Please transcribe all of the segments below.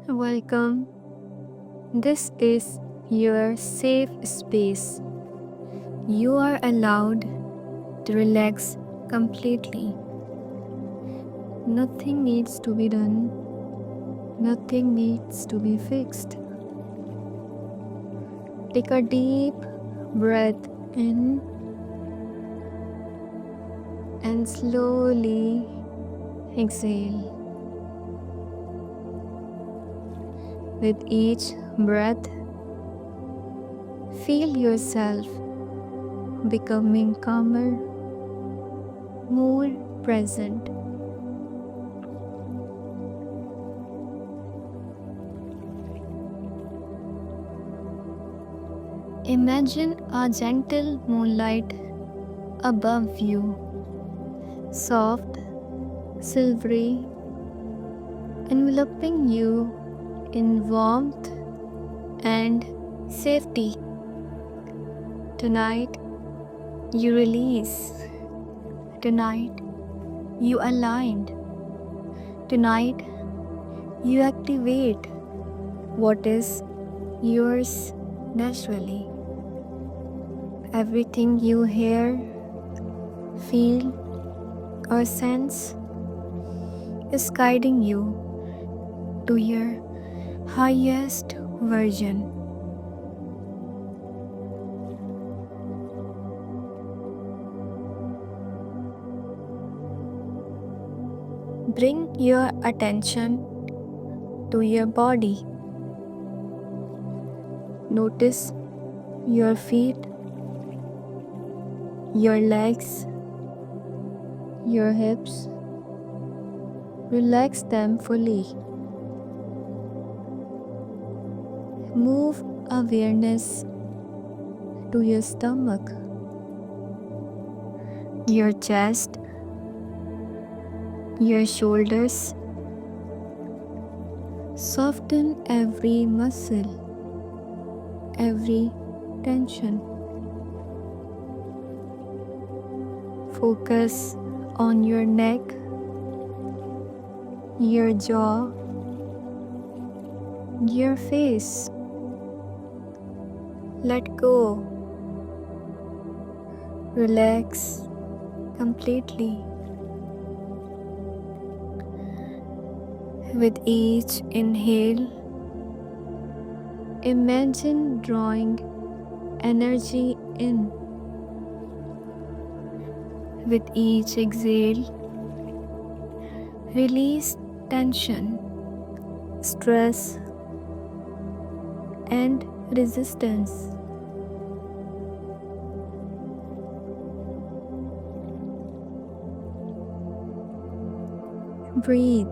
Welcome. This is your safe space. You are allowed to relax completely. Nothing needs to be done, nothing needs to be fixed. Take a deep breath in and slowly exhale. With each breath, feel yourself becoming calmer, more present. Imagine a gentle moonlight above you, soft, silvery, enveloping you in warmth and safety. Tonight, you release. Tonight, you aligned. Tonight, you activate what is yours naturally. Everything you hear, feel, or sense is guiding you to your highest version. Bring your attention to your body. Notice your feet, your legs, your hips. Relax them fully. Move awareness to your stomach, your chest, your shoulders. Soften every muscle, every tension. Focus on your neck, your jaw, your face. Let go. Relax completely. With each inhale, imagine drawing energy in. With each exhale, release tension, stress, and resistance. Breathe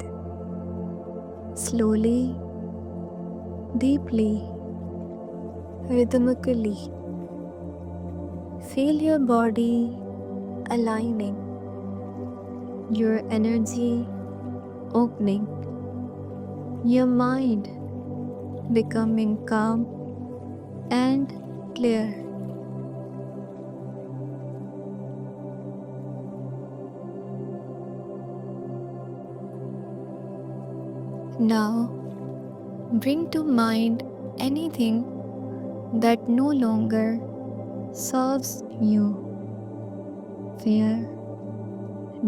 slowly, deeply, rhythmically. Feel your body aligning, your energy opening, your mind becoming calm and clear. Now, bring to mind anything that no longer serves you. Fear,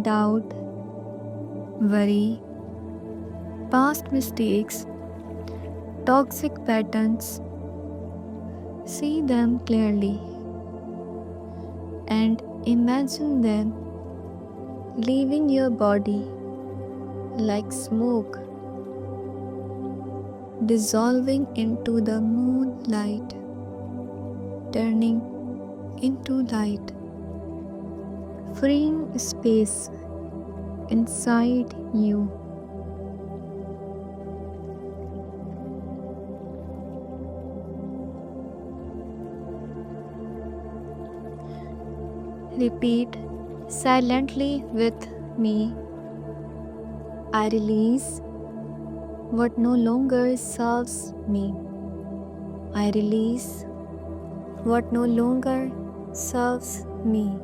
doubt, worry, past mistakes, toxic patterns. See them clearly and imagine them leaving your body like smoke, dissolving into the moonlight, turning into light, freeing space inside you. Repeat silently with me. I release what no longer serves me. I release what no longer serves me.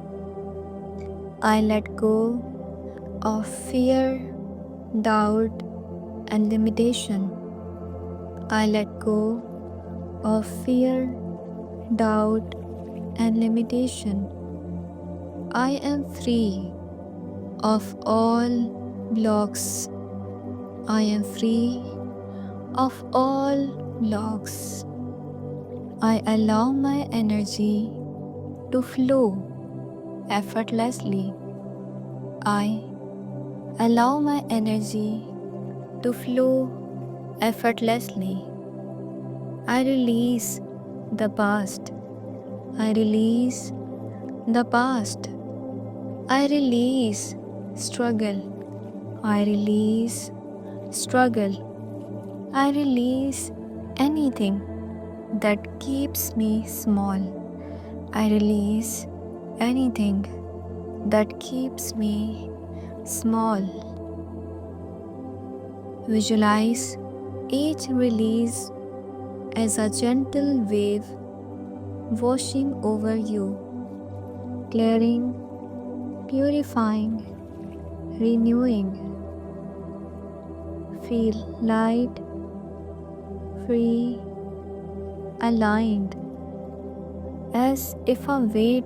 I let go of fear, doubt, and limitation. I let go of fear, doubt, and limitation. I am free of all blocks. I am free of all blocks. I allow my energy to flow effortlessly. I allow my energy to flow effortlessly. I release the past. I release the past. I release struggle. I release struggle. I release anything that keeps me small. I release anything that keeps me small. Visualize each release as a gentle wave washing over you, clearing, purifying, renewing. Feel light, free, aligned, as if a weight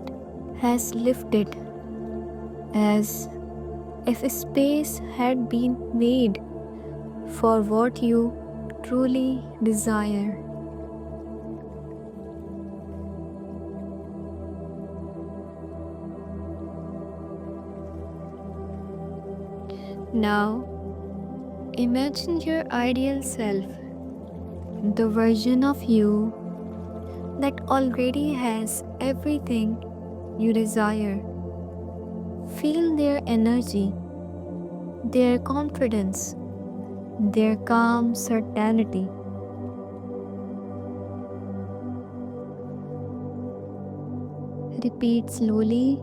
has lifted, as if space had been made for what you truly desire. Now, imagine your ideal self, the version of you that already has everything you desire. Feel their energy, their confidence, their calm certainty. Repeat slowly,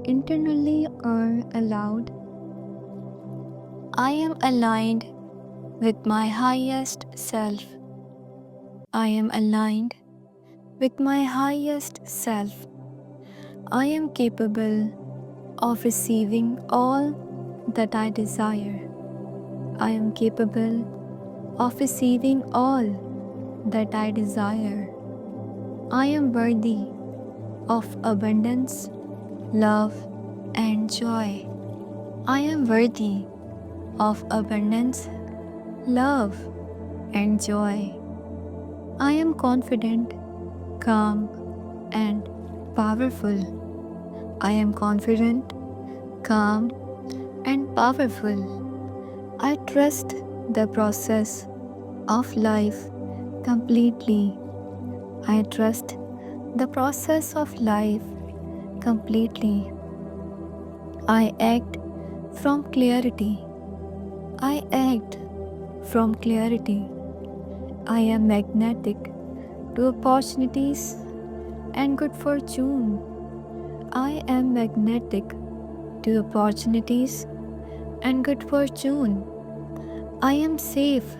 internally or aloud. I am aligned with my highest self. I am aligned with my highest self. I am capable of receiving all that I desire. I am capable of receiving all that I desire. I am worthy of abundance, love, and joy. I am worthy of abundance, love, and joy. I am confident, calm, and powerful. I am confident, calm, and powerful. I trust the process of life completely. I trust the process of life completely. I act from clarity. I act from clarity. I am magnetic to opportunities and good fortune. I am magnetic to opportunities and good fortune. I am safe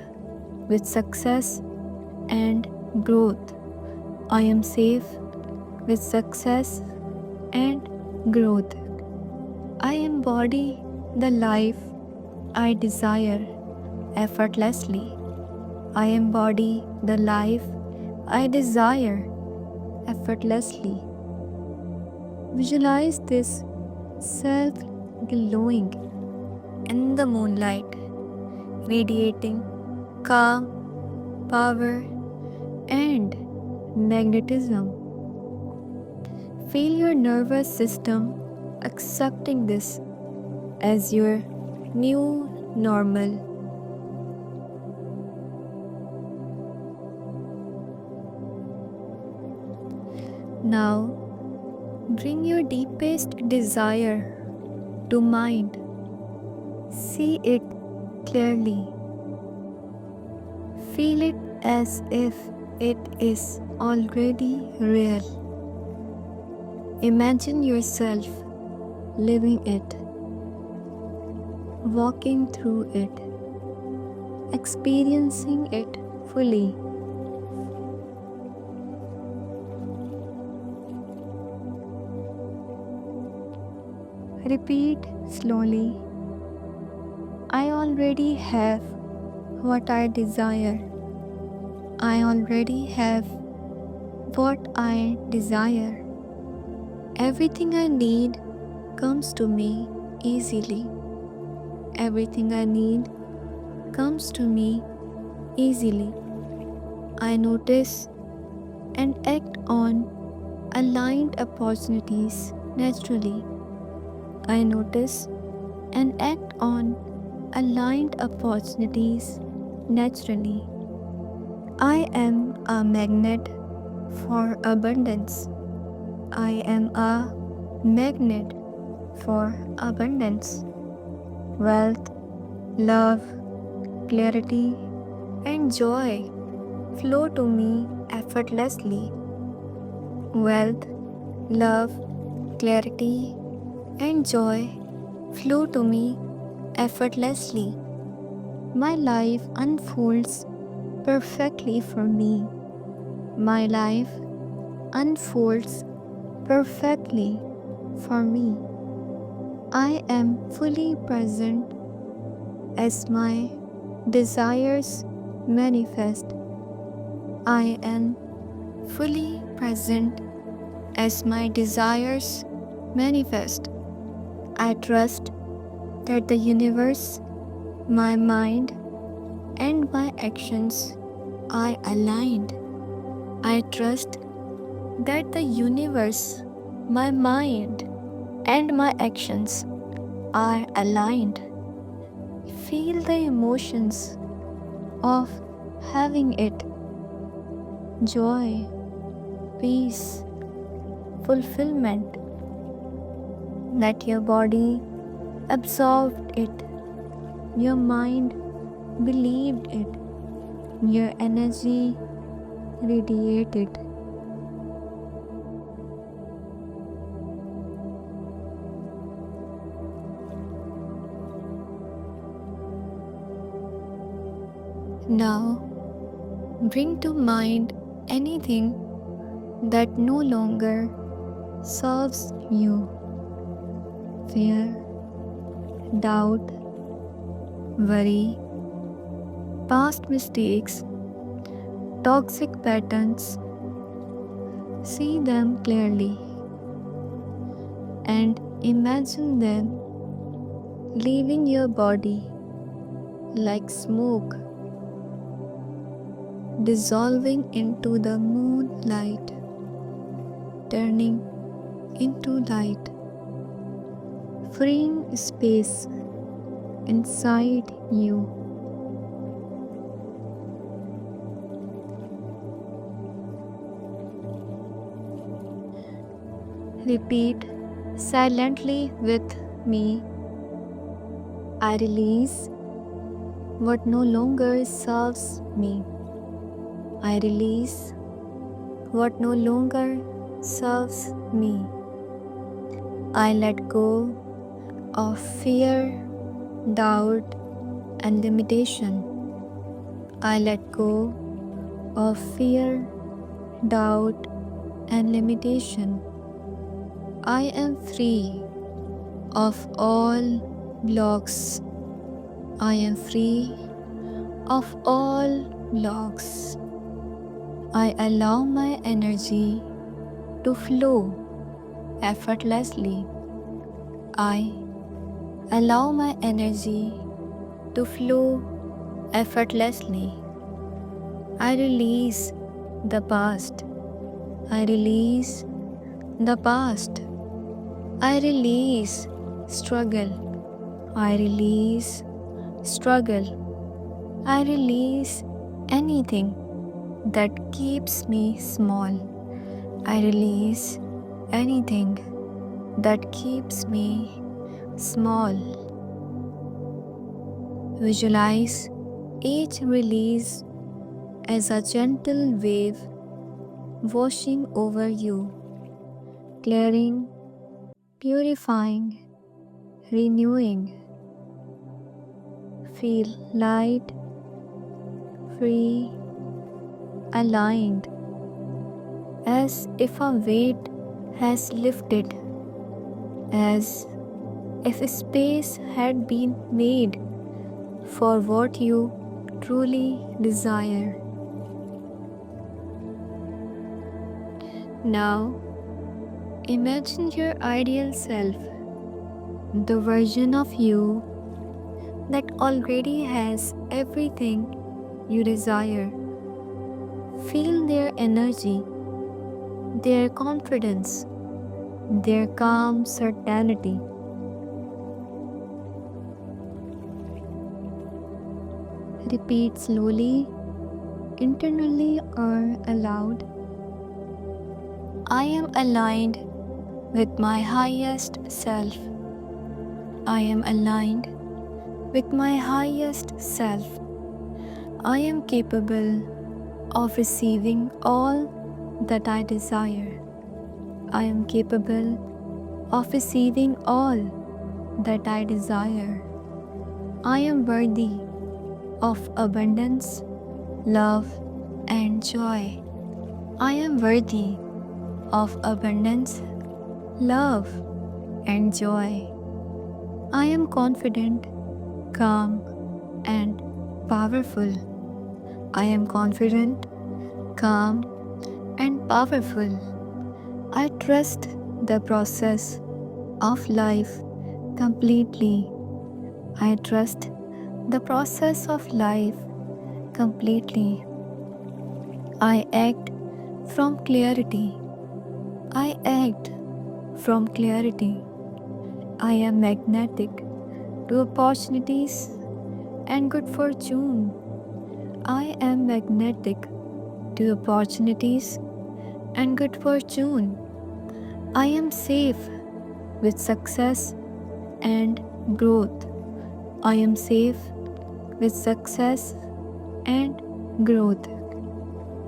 with success and growth. I am safe with success and growth. I embody the life I desire effortlessly. I embody the life I desire effortlessly. Visualize this self glowing in the moonlight, radiating calm, power, and magnetism. Feel your nervous system accepting this as your new normal. Now, bring your deepest desire to mind. See it clearly. Feel it as if it is already real. Imagine yourself living it, walking through it, experiencing it fully. Repeat slowly. I already have what I desire. I already have what I desire. Everything I need comes to me easily. Everything I need comes to me easily. I notice and act on aligned opportunities naturally. I notice and act on aligned opportunities naturally. I am a magnet for abundance. I am a magnet for abundance. Wealth, love, clarity, and joy flow to me effortlessly. Wealth, love, clarity, and joy flow to me effortlessly. My life unfolds perfectly for me. My life unfolds perfectly for me. I am fully present as my desires manifest. I am fully present as my desires manifest. I trust that the universe, my mind, and my actions are aligned. I trust that the universe, my mind, and my actions are aligned. Feel the emotions of having it: joy, peace, fulfillment. Let your body absorb it, your mind believed it, your energy radiate it. Now, bring to mind anything that no longer serves you: fear, doubt, worry, past mistakes, toxic patterns. See them clearly and imagine them leaving your body like smoke, dissolving into the moonlight, turning into light, freeing space inside you. Repeat silently with me: I release what no longer serves me. I release what no longer serves me. I let go of fear, doubt, and limitation. I let go of fear, doubt, and limitation. I am free of all blocks. I am free of all blocks. I allow my energy to flow effortlessly. I allow my energy to flow effortlessly. I release the past. I release the past. I release struggle. I release struggle. I release anything that keeps me small. I release anything that keeps me small. Visualize each release as a gentle wave washing over you, clearing, purifying, renewing. Feel light, free, aligned, as if a weight has lifted, as if space had been made for what you truly desire. Now, imagine your ideal self, the version of you that already has everything you desire. Feel their energy, their confidence, their calm certainty. Repeat slowly, internally or aloud. I am aligned with my highest self. I am aligned with my highest self. I am capable of receiving all that I desire. I am capable of receiving all that I desire. I am worthy of abundance, love, and joy. I am worthy of abundance, love, and joy. I am confident, calm, and powerful. I am confident, calm, and powerful. I trust the process of life completely. I trust the process of life completely. I act from clarity. I act from clarity. I am magnetic to opportunities and good fortune. I am magnetic to opportunities and good fortune. I am safe with success and growth. I am safe with success and growth.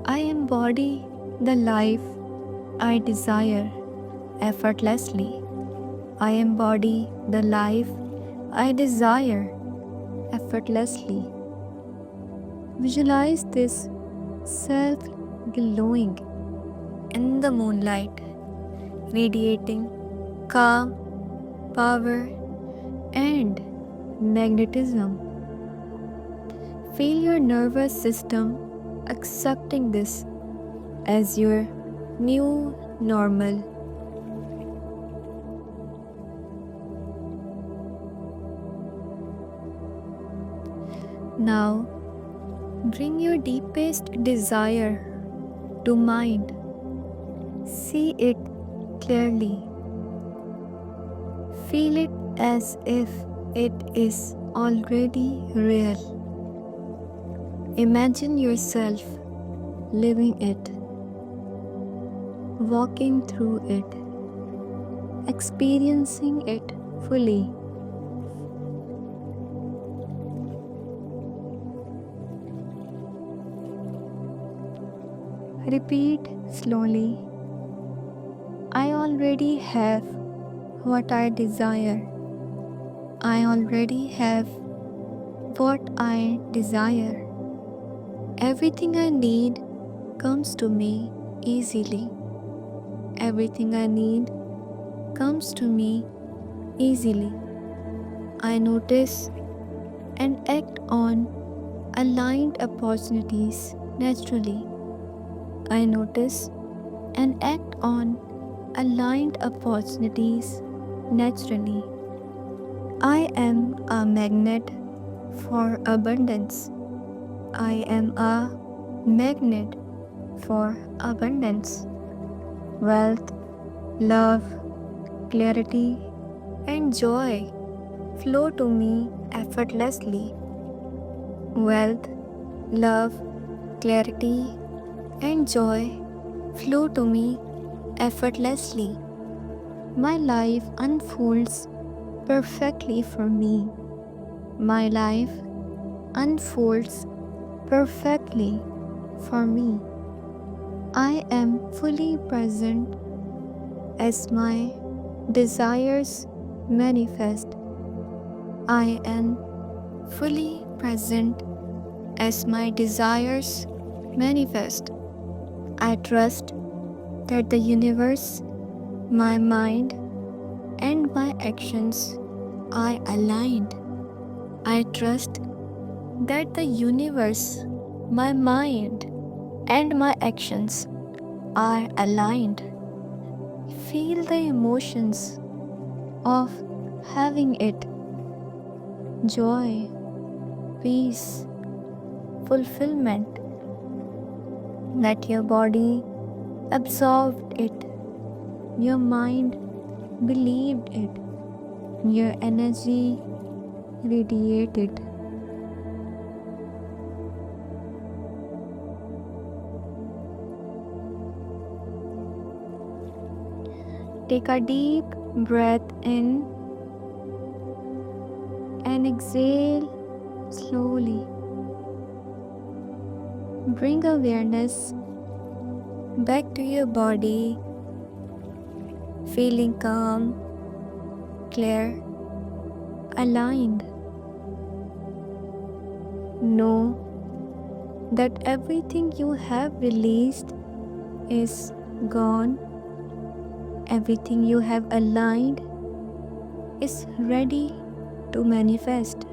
I embody the life I desire effortlessly. I embody the life I desire effortlessly. Visualize this self glowing in the moonlight, radiating calm, power, and magnetism. Feel your nervous system accepting this as your new normal. Now, bring your deepest desire to mind. See it clearly. Feel it as if it is already real. Imagine yourself living it, walking through it, experiencing it fully. Repeat slowly. I already have what I desire. I already have what I desire. Everything I need comes to me easily. Everything I need comes to me easily. I notice and act on aligned opportunities naturally. I notice and act on aligned opportunities naturally. I am a magnet for abundance. I am a magnet for abundance. Wealth, love, clarity, and joy flow to me effortlessly. Wealth, love, clarity, and joy flow to me effortlessly. My life unfolds perfectly for me. My life unfolds perfectly for me. I am fully present as my desires manifest. I am fully present as my desires manifest. I trust that the universe, my mind, and my actions are aligned. I trust that the universe, my mind, and my actions are aligned. Feel the emotions of having it: joy, peace, fulfillment. Let your body absorb it, your mind believed it, your energy radiated. Take a deep breath in and exhale slowly. Bring awareness back to your body, feeling calm, clear, aligned. Know that everything you have released is gone. Everything you have aligned is ready to manifest.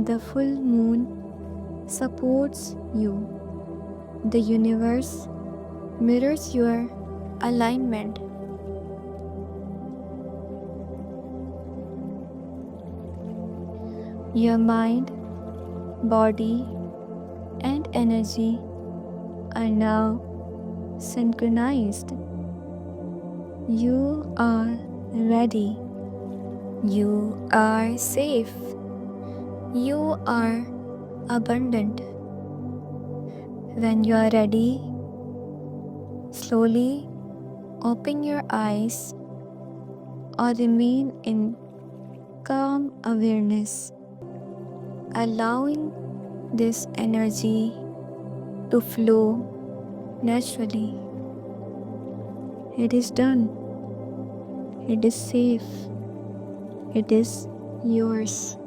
The full moon supports you. The universe mirrors your alignment. Your mind, body, and energy are now synchronized. You are ready. You are safe. You are abundant. When you are ready, slowly open your eyes or remain in calm awareness, allowing this energy to flow naturally. It is done. It is safe. It is yours.